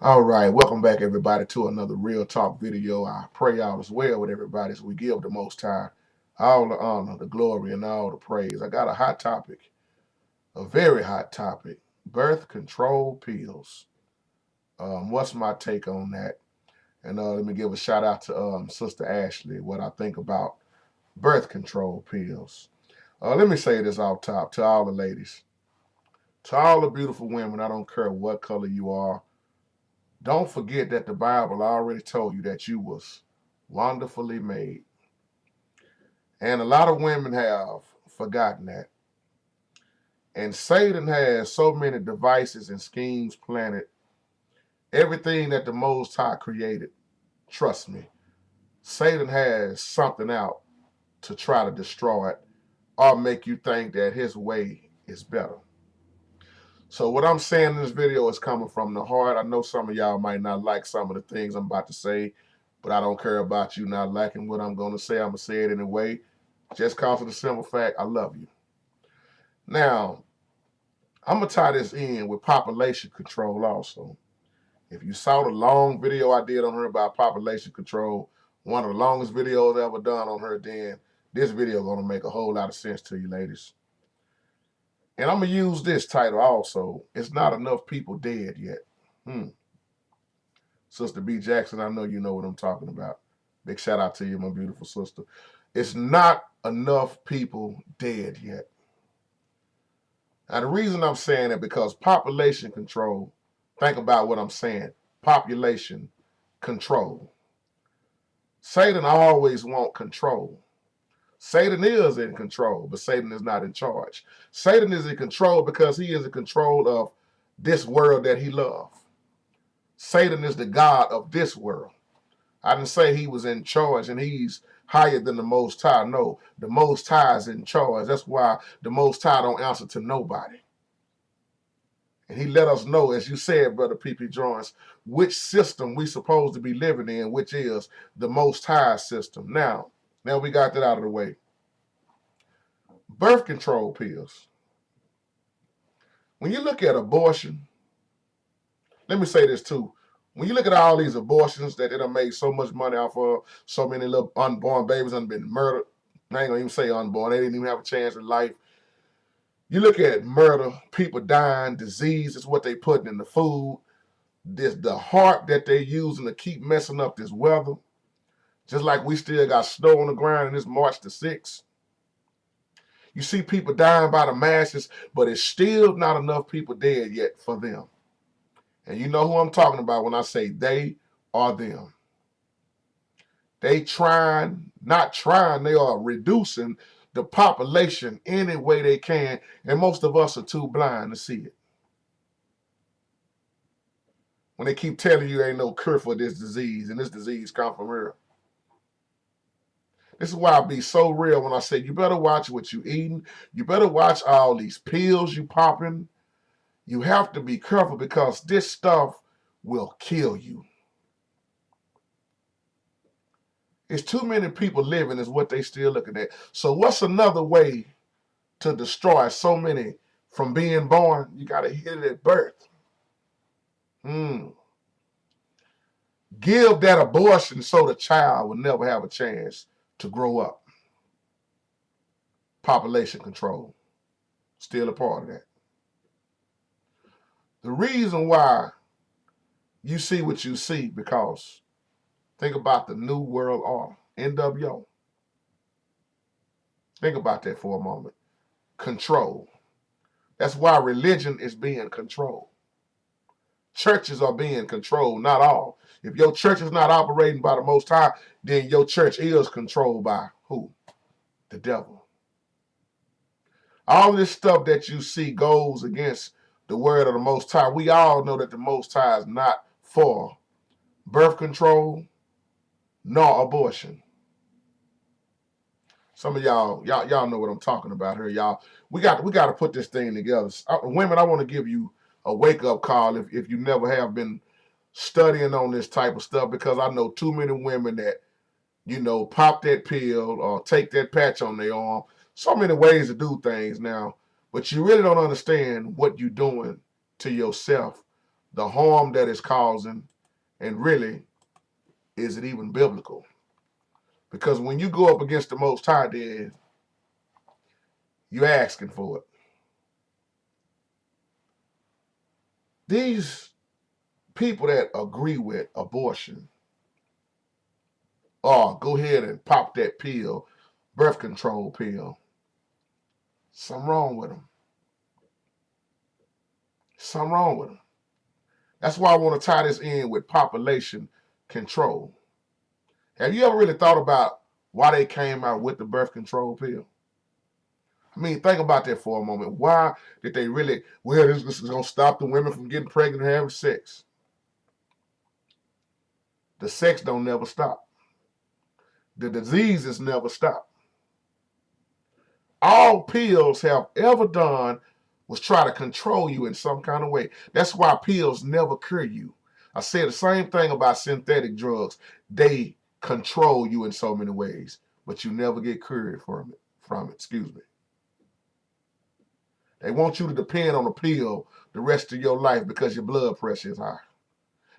All right, welcome back everybody to another Real Talk video. I pray all is well with everybody as we give the Most High all the honor, the glory, and all the praise. I got a hot topic, a very hot topic, birth control pills. What's my take on that? And let me give a shout out to Sister Ashley, what I think about birth control pills. Let me say this off top to all the ladies, to all the beautiful women, I don't care what color you are. Don't forget that the Bible already told you that you was wonderfully made. And a lot of women have forgotten that. And Satan has so many devices and schemes planted. Everything that the Most High created, trust me, Satan has something out to try to destroy it or make you think that his way is better. So what I'm saying in this video is coming from the heart. I know some of y'all might not like some of the things I'm about to say, but I don't care about you not liking what I'm going to say. I'm going to say it anyway, just because of the simple fact I love you. Now, I'm going to tie this in with population control also. If you saw the long video I did on her about population control, one of the longest videos ever done on her, then this video is going to make a whole lot of sense to you ladies. And I'm going to use this title also. It's not enough people dead yet. Sister B. Jackson, I know you know what I'm talking about. Big shout out to you, my beautiful sister. It's not enough people dead yet. Now, the reason I'm saying it because population control, think about what I'm saying. Population control. Satan always wants control. Satan is in control, but Satan is not in charge. Satan is in control because he is in control of this world that he loves. Satan is the God of this world. I didn't say he was in charge and he's higher than the Most High. No, the Most High is in charge. That's why the Most High don't answer to nobody. And he let us know, as you said, Brother P.P. Jones, which system we supposed to be living in, which is the Most High system. Now we got that out of the way. Birth control pills. When you look at abortion, let me say this too. When you look at all these abortions that they done made so much money off of, so many little unborn babies done been murdered. I ain't gonna even say unborn. They didn't even have a chance in life. You look at murder, people dying, disease is what they putting in the food. The heart that they using to keep messing up this weather. Just like we still got snow on the ground and it's March the 6th. You see people dying by the masses, but it's still not enough people dead yet for them. And you know who I'm talking about when I say they are them. They not trying, they are reducing the population any way they can, and most of us are too blind to see it. When they keep telling you there ain't no cure for this disease, and this disease comes from here. This is why I be so real when I say you better watch what you eating. You better watch all these pills you popping. You have to be careful because this stuff will kill you. It's too many people living is what they still looking at. So what's another way to destroy so many from being born? You got to hit it at birth. Give that abortion so the child will never have a chance to grow up. Population control. Still a part of that. The reason why you see what you see because think about the New World Order, NWO. Think about that for a moment. Control. That's why religion is being controlled. Churches are being controlled, not all. If your church is not operating by the Most High, then your church is controlled by who? The devil. All this stuff that you see goes against the word of the Most High. We all know that the Most High is not for birth control nor abortion. Some of y'all know what I'm talking about here, y'all. We got to put this thing together. Women, I want to give you a wake-up call if you never have been studying on this type of stuff, because I know too many women that, pop that pill or take that patch on their arm. So many ways to do things now, but you really don't understand what you're doing to yourself the harm that it's causing, and really, is it even biblical? Because when you go up against the Most High, then you're asking for it. These people that agree with abortion, or go ahead and pop that pill, birth control pill, something wrong with them. Something wrong with them. That's why I want to tie this in with population control. Have you ever really thought about why they came out with the birth control pill? I mean, think about that for a moment. Why did they really, well, this is going to stop the women from getting pregnant and having sex? The sex don't never stop. The diseases never stop. All pills have ever done was try to control you in some kind of way. That's why pills never cure you. I said the same thing about synthetic drugs. They control you in so many ways, but you never get cured from it. Excuse me. They want you to depend on a pill the rest of your life because your blood pressure is high.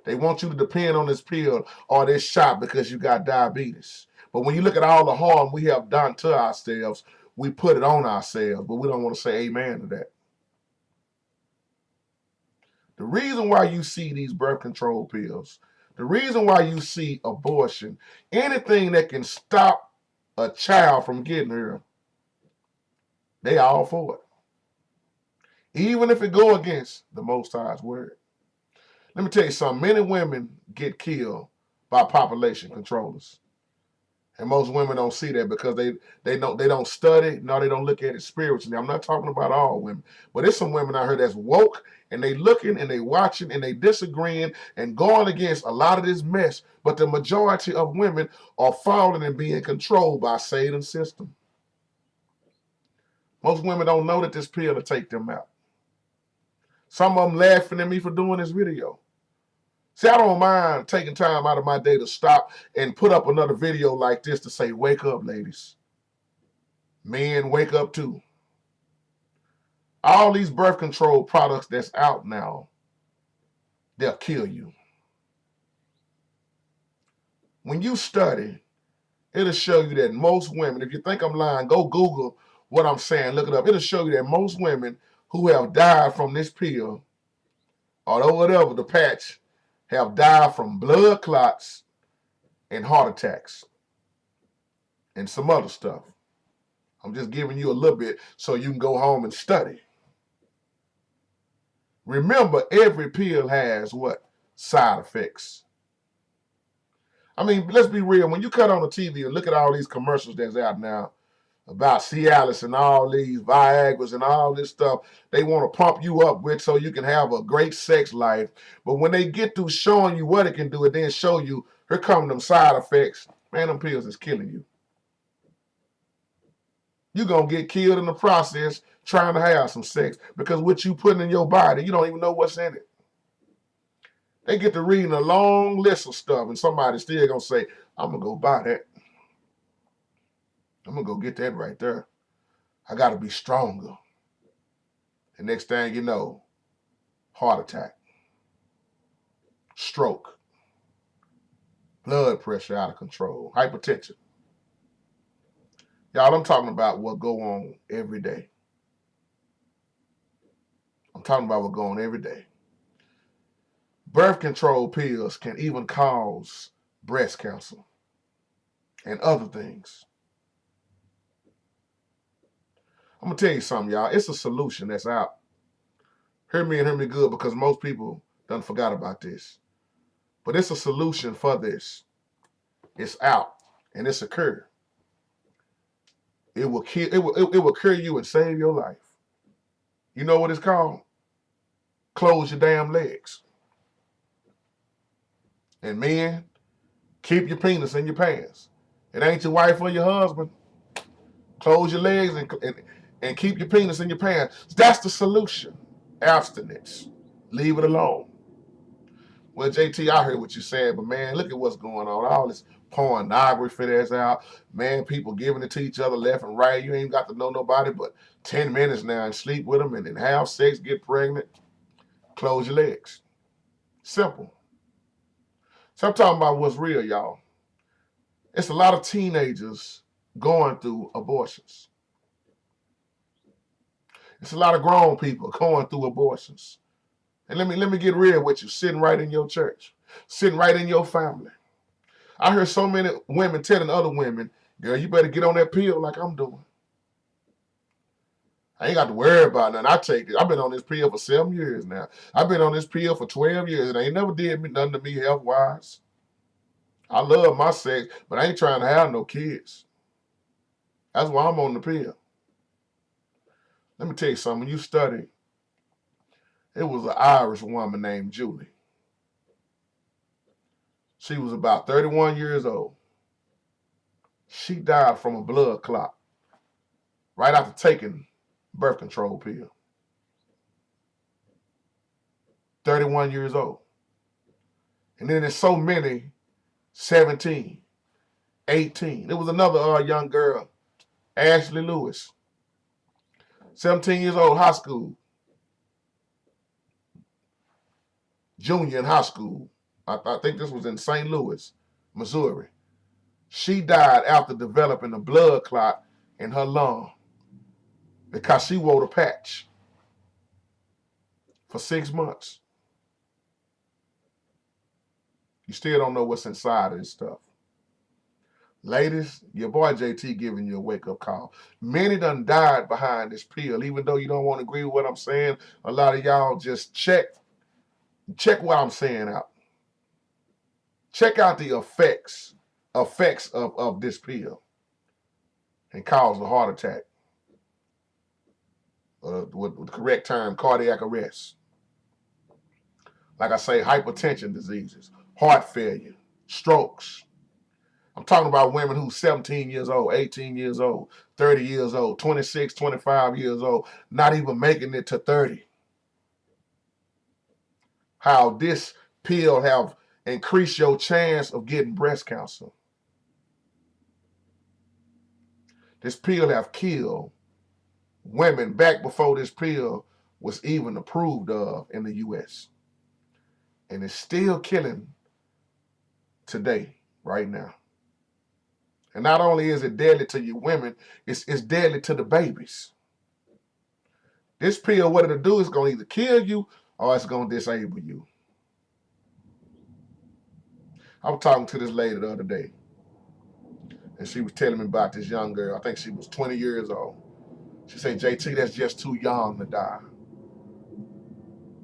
They want you to depend on this pill or this shot because you got diabetes. But when you look at all the harm we have done to ourselves, we put it on ourselves, but we don't want to say amen to that. The reason why you see these birth control pills, the reason why you see abortion, anything that can stop a child from getting here, they all for it. Even if it go against the Most High's word. Let me tell you something. Many women get killed by population controllers. And most women don't see that because they don't study, no, they don't look at it spiritually. I'm not talking about all women, but there's some women out here that's woke and they looking and they watching and they disagreeing and going against a lot of this mess. But the majority of women are falling and being controlled by Satan's system. Most women don't know that this pill will take them out. Some of them laughing at me for doing this video. See, I don't mind taking time out of my day to stop and put up another video like this to say, wake up, ladies. Men, wake up too. All these birth control products that's out now, they'll kill you. When you study, it'll show you that most women, if you think I'm lying, go Google what I'm saying, look it up. It'll show you that most women who have died from this pill, or whatever, the patch, have died from blood clots and heart attacks and some other stuff. I'm just giving you a little bit so you can go home and study. Remember, every pill has what? Side effects. I mean, let's be real. When you cut on the TV and look at all these commercials that's out now about Cialis and all these Viagras and all this stuff they want to pump you up with so you can have a great sex life. But when they get through showing you what it can do and then show you, here come them side effects, man, them pills is killing you. You're going to get killed in the process trying to have some sex because what you putting in your body, you don't even know what's in it. They get to reading a long list of stuff and somebody's still going to say, I'm going to go buy that. I'm going to go get that right there. I got to be stronger. The next thing you know, heart attack, stroke, blood pressure out of control, hypertension. Y'all, I'm talking about what go on every day. I'm talking about what go on every day. Birth control pills can even cause breast cancer and other things. I'm going to tell you something, y'all. It's a solution that's out. Hear me and hear me good because most people done forgot about this. But it's a solution for this. It's out and it's a cure. It will cure you and save your life. You know what it's called? Close your damn legs. And men, keep your penis in your pants. It ain't your wife or your husband. Close your legs and keep your penis in your pants. That's the solution. Abstinence. Leave it alone. Well, JT, I heard what you said, but man, look at what's going on. All this pornography that's out. Man, people giving it to each other left and right. You ain't got to know nobody but 10 minutes now and sleep with them and then have sex, get pregnant. Close your legs. Simple. So I'm talking about what's real, y'all. It's a lot of teenagers going through abortions. It's a lot of grown people going through abortions. And let me get real with you, sitting right in your church, sitting right in your family. I hear so many women telling other women, girl, you better get on that pill like I'm doing. I ain't got to worry about nothing. I take it. I've been on this pill for 7 years now. I've been on this pill for 12 years. It ain't never did nothing to me health-wise. I love my sex, but I ain't trying to have no kids. That's why I'm on the pill. Let me tell you something. When you study, it was an Irish woman named Julie. She was about 31 years old. She died from a blood clot right after taking birth control pill. 31 years old. And then there's so many 17, 18. There was another young girl, Ashley Lewis, 17 years old, high school, junior in high school. I think this was in St. Louis, Missouri. She died after developing a blood clot in her lung because she wore a patch for 6 months. You still don't know what's inside of this stuff. Ladies, your boy JT giving you a wake-up call. Many done died behind this pill. Even though you don't want to agree with what I'm saying, a lot of y'all just check what I'm saying out. Check out the effects of this pill and cause a heart attack. With the correct term, cardiac arrest. Like I say, hypertension diseases, heart failure, strokes. I'm talking about women who's 17 years old, 18 years old, 30 years old, 26, 25 years old, not even making it to 30. How this pill have increased your chance of getting breast cancer. This pill have killed women back before this pill was even approved of in the U.S. And it's still killing today, right now. And not only is it deadly to you women, it's deadly to the babies. This pill, what it'll do is going to either kill you or it's going to disable you. I was talking to this lady the other day, and she was telling me about this young girl. I think she was 20 years old. She said, JT, that's just too young to die.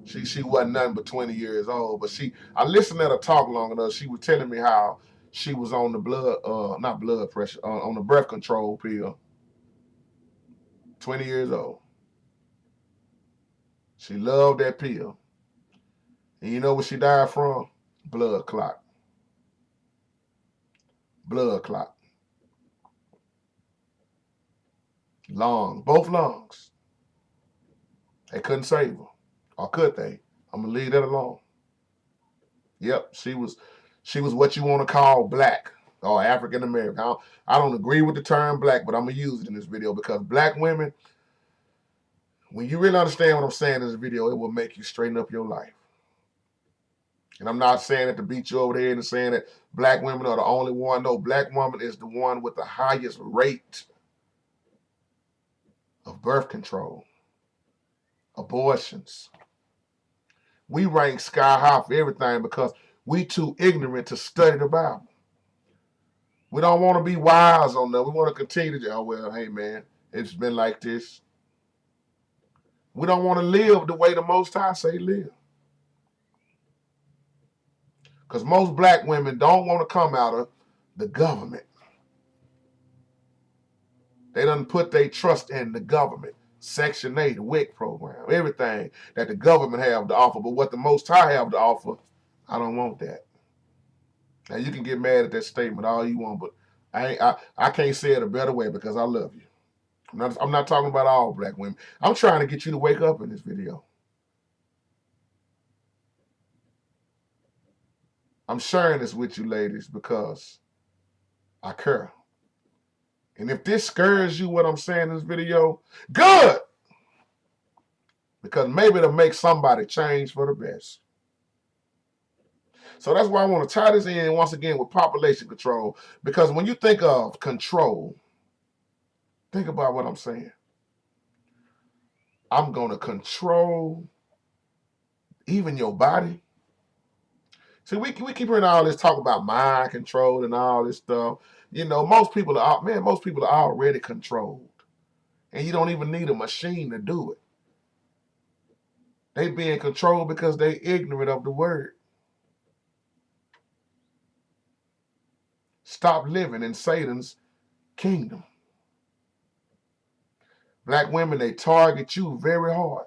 She wasn't nothing but 20 years old, but I listened to her talk long enough. She was telling me how she was on the not blood pressure, on the birth control pill. 20 years old. She loved that pill. And you know what she died from? Blood clot. Blood clot. Lungs, both lungs. They couldn't save her. Or could they? I'm going to leave that alone. Yep, she was what you want to call black or African American. I don't agree with the term black, but I'm going to use it in this video because black women, when you really understand what I'm saying in this video, it will make you straighten up your life. And I'm not saying it to beat you over the head and saying that black women are the only one. No, black woman is the one with the highest rate of birth control, abortions. We rank sky high for everything because we too ignorant to study the Bible. We don't want to be wise on that. We want to continue to, oh, well, hey, man, it's been like this. We don't want to live the way the Most High say live. Because most black women don't want to come out of the government. They done put their trust in the government. Section 8, the WIC program, everything that the government have to offer. But what the Most High have to offer, I don't want that. Now, you can get mad at that statement all you want, but I can't say it a better way because I love you. I'm not talking about all black women. I'm trying to get you to wake up in this video. I'm sharing this with you ladies because I care. And if this scares you what I'm saying in this video, good! Because maybe it'll make somebody change for the best. So that's why I want to tie this in once again with population control. Because when you think of control, think about what I'm saying. I'm going to control even your body. See, we keep hearing all this talk about mind control and all this stuff. You know, most people are already controlled. And you don't even need a machine to do it. They being controlled because they ignorant of the word. Stop living in Satan's kingdom. Black women, they target you very hard.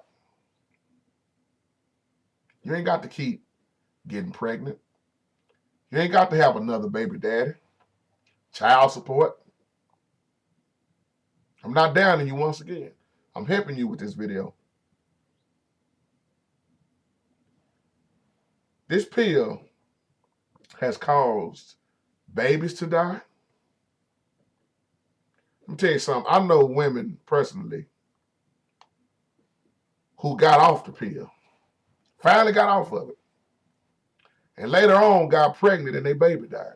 You ain't got to keep getting pregnant. You ain't got to have another baby daddy. Child support. I'm not downing you once again. I'm helping you with this video. This pill has caused babies to die. Let me tell you something. I know women personally who got off the pill, finally got off of it, and later on got pregnant and their baby died.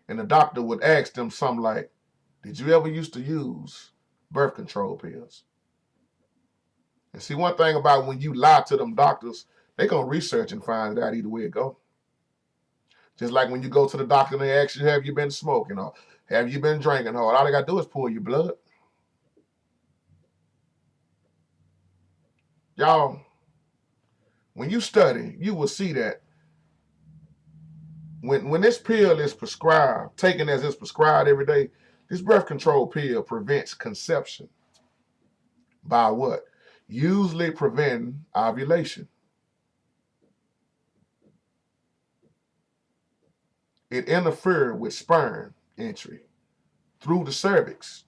And the doctor would ask them something like, did you ever used to use birth control pills? And see, one thing about when you lie to them doctors, they gonna research and find out either way it go. Just like when you go to the doctor and they ask you, have you been smoking or have you been drinking hard? All they gotta do is pull your blood. Y'all, when you study, you will see that when this pill is prescribed, taken as it's prescribed every day, this birth control pill prevents conception. By what? Usually preventing ovulation. It interferes with sperm entry through the cervix.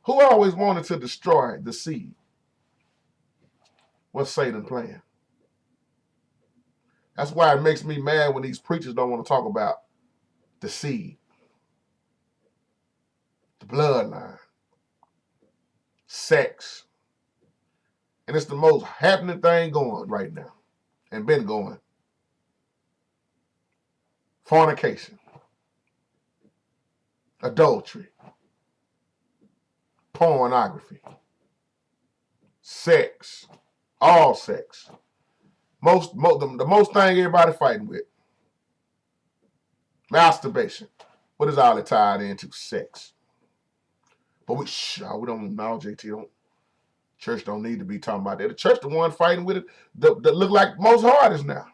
Who always wanted to destroy the seed? What's Satan playing? That's why it makes me mad when these preachers don't want to talk about the seed, the bloodline, sex. And it's the most happening thing going right now and been going. Fornication, adultery, pornography, sex, all sex. The most thing everybody fighting with. Masturbation. What is all it tied into? Sex. But we don't know, JT. Church don't need to be talking about that. The church the one fighting with it that look like most hardest now.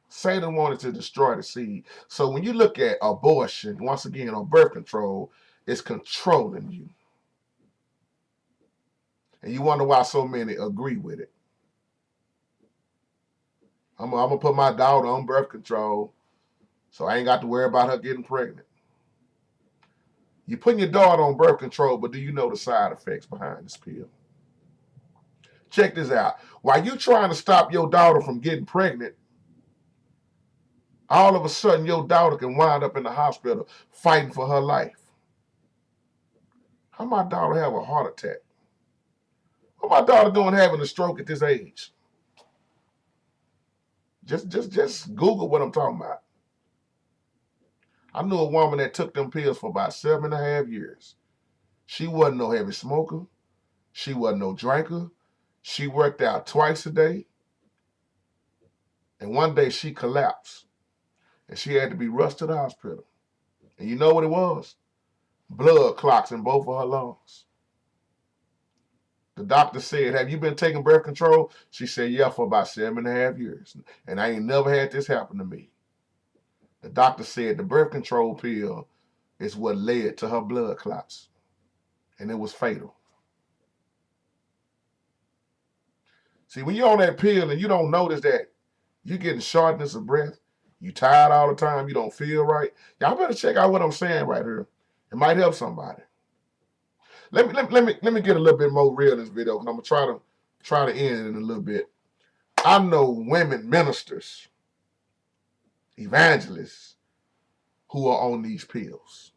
Satan wanted to destroy the seed. So when you look at abortion, once again, on birth control, it's controlling you. And you wonder why so many agree with it. I'm gonna put my daughter on birth control so I ain't got to worry about her getting pregnant. You're putting your daughter on birth control, but do you know the side effects behind this pill? Check this out. While you trying to stop your daughter from getting pregnant, all of a sudden your daughter can wind up in the hospital fighting for her life. How my daughter have a heart attack? What my daughter doing having a stroke at this age? Just Google what I'm talking about. I knew a woman that took them pills for about 7.5 years. She wasn't no heavy smoker. She wasn't no drinker. She worked out twice a day. And one day she collapsed. And she had to be rushed to the hospital. And you know what it was? Blood clots in both of her lungs. The doctor said, have you been taking birth control? She said, yeah, for about 7.5 years. And I ain't never had this happen to me. The doctor said the birth control pill is what led to her blood clots. And it was fatal. See, when you're on that pill and you don't notice that you're getting shortness of breath, you tired all the time, you don't feel right, y'all better check out what I'm saying right here. It might help somebody. Let me get a little bit more real in this video because I'm gonna try to end it in a little bit. I know women ministers, evangelists who are on these pills,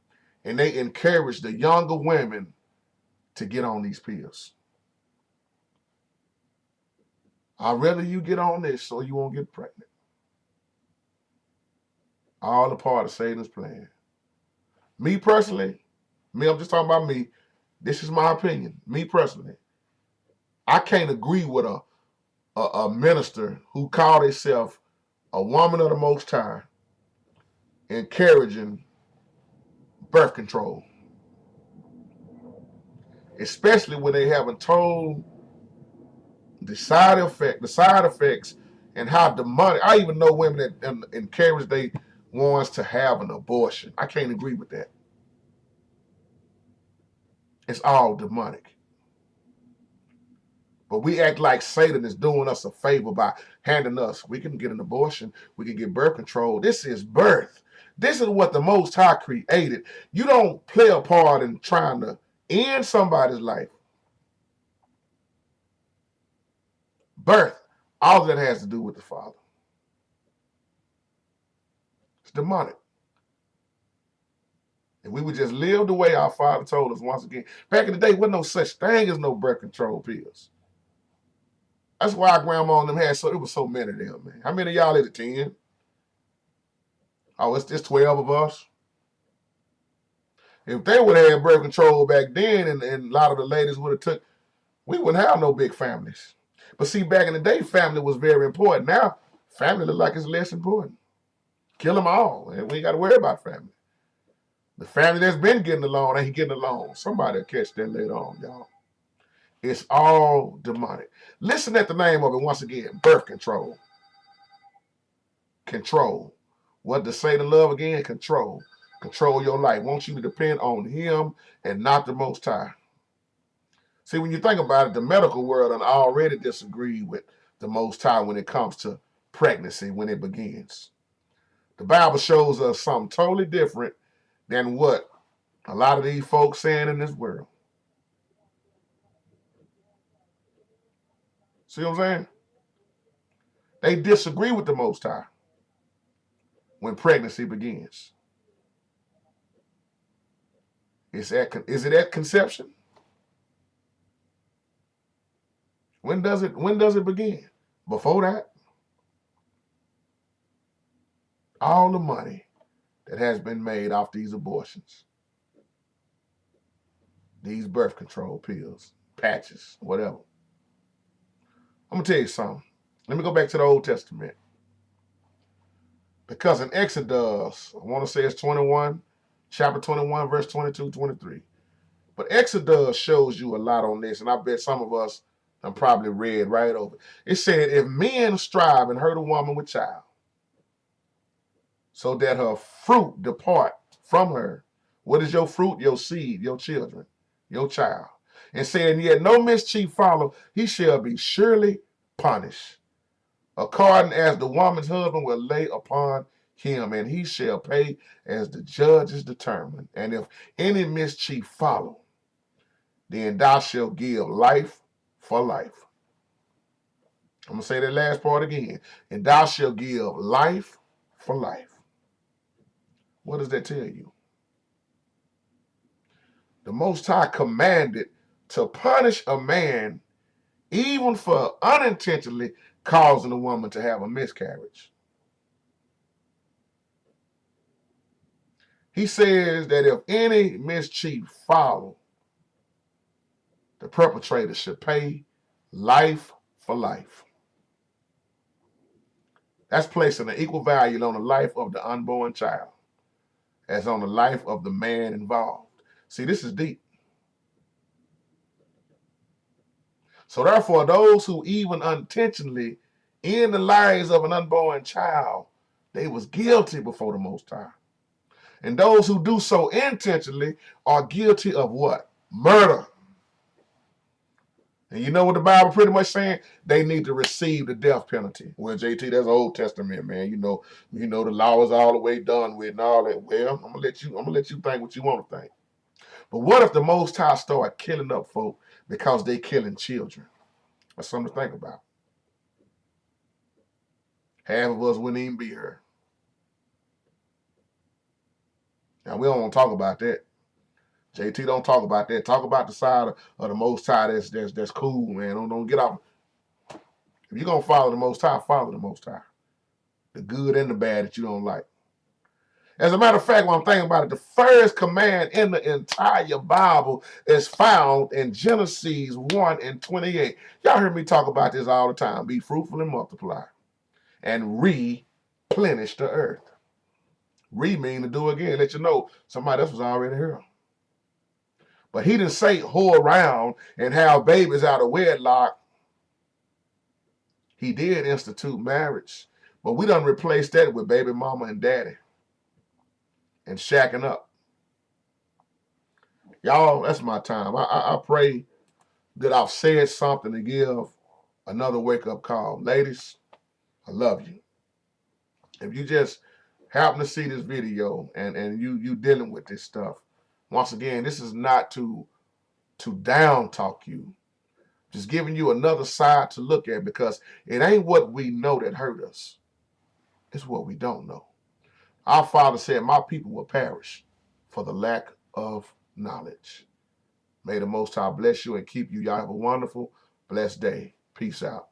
and they encourage the younger women to get on these pills. I'd rather you get on this so you won't get pregnant. All a part of Satan's plan. Me personally, I'm just talking about me. This is my opinion. Me personally, I can't agree with a minister who called herself a woman of the Most High encouraging birth control, especially when they haven't told the side effects, and how demonic. I even know women that encourage they wants to have an abortion. I can't agree with that. It's all demonic. But we act like Satan is doing us a favor by handing us. We can get an abortion. We can get birth control. This is birth. This is what the Most High created. You don't play a part in trying to end somebody's life. Birth, all that has to do with the Father. It's demonic. If we would just live the way our Father told us once again. Back in the day, wasn't no such thing as no birth control pills. That's why our grandma and them had it was so many of them, man. How many of y'all is it, 10? Oh, it's just 12 of us. If they would have had birth control back then and a lot of the ladies would have took, we wouldn't have no big families. But see, back in the day, family was very important. Now, family look like it's less important. Kill them all, and we ain't got to worry about family. The family that's been getting along ain't getting along. Somebody will catch that later on, y'all. It's all demonic. Listen at the name of it once again. Birth control. Control. What does Satan love again? Control. Control your life. Wants you to depend on him and not the Most High. See, when you think about it, the medical world already disagreed with the Most High when it comes to pregnancy, when it begins. The Bible shows us something totally different than what a lot of these folks saying in this world. See what I'm saying? They disagree with the Most High when pregnancy begins. Is it at conception? When does it begin? Before that? All the money that has been made off these abortions, these birth control pills, patches, whatever. I'm going to tell you something. Let me go back to the Old Testament. Because in Exodus, I want to say it's 21, chapter 21, verse 22, 23. But Exodus shows you a lot on this, and I bet some of us have probably read right over. It said, if men strive and hurt a woman with child, so that her fruit depart from her. What is your fruit? Your seed, your children, your child. And saying, yet no mischief follow, he shall be surely punished, according as the woman's husband will lay upon him, and he shall pay as the judges determine. And if any mischief follow, then thou shalt give life for life. I'm going to say that last part again. And thou shalt give life for life. What does that tell you? The Most High commanded to punish a man even for unintentionally causing a woman to have a miscarriage. He says that if any mischief follow, the perpetrator should pay life for life. That's placing an equal value on the life of the unborn child as on the life of the man involved. See, this is deep. So therefore, those who even unintentionally end the lives of an unborn child, they was guilty before the Most High. And those who do so intentionally are guilty of what? Murder. And you know what the Bible pretty much saying? They need to receive the death penalty. Well, JT, that's Old Testament, man. You know the law is all the way done with and all that. Well, I'm gonna let you think what you want to think. But what if the Most High start killing up folk because they killing children? That's something to think about. Half of us wouldn't even be here. Now, we don't want to talk about that. JT don't talk about that. Talk about the side of the Most High that's cool, man. Don't get off. If you're going to follow the Most High, follow the Most High. The good and the bad that you don't like. As a matter of fact, when I'm thinking about it, the first command in the entire Bible is found in Genesis 1:28. Y'all heard me talk about this all the time. Be fruitful and multiply and replenish the earth. Mean to do again. Let you know somebody else was already here. But he didn't say whore around and have babies out of wedlock. He did institute marriage. But we done replaced that with baby mama and daddy and shacking up. Y'all, that's my time. I pray that I've said something to give another wake-up call. Ladies, I love you. If you just happen to see this video and you dealing with this stuff, once again, this is not to down talk you. Just giving you another side to look at, because it ain't what we know that hurt us. It's what we don't know. Our Father said, my people will perish for the lack of knowledge. May the Most High bless you and keep you. Y'all have a wonderful, blessed day. Peace out.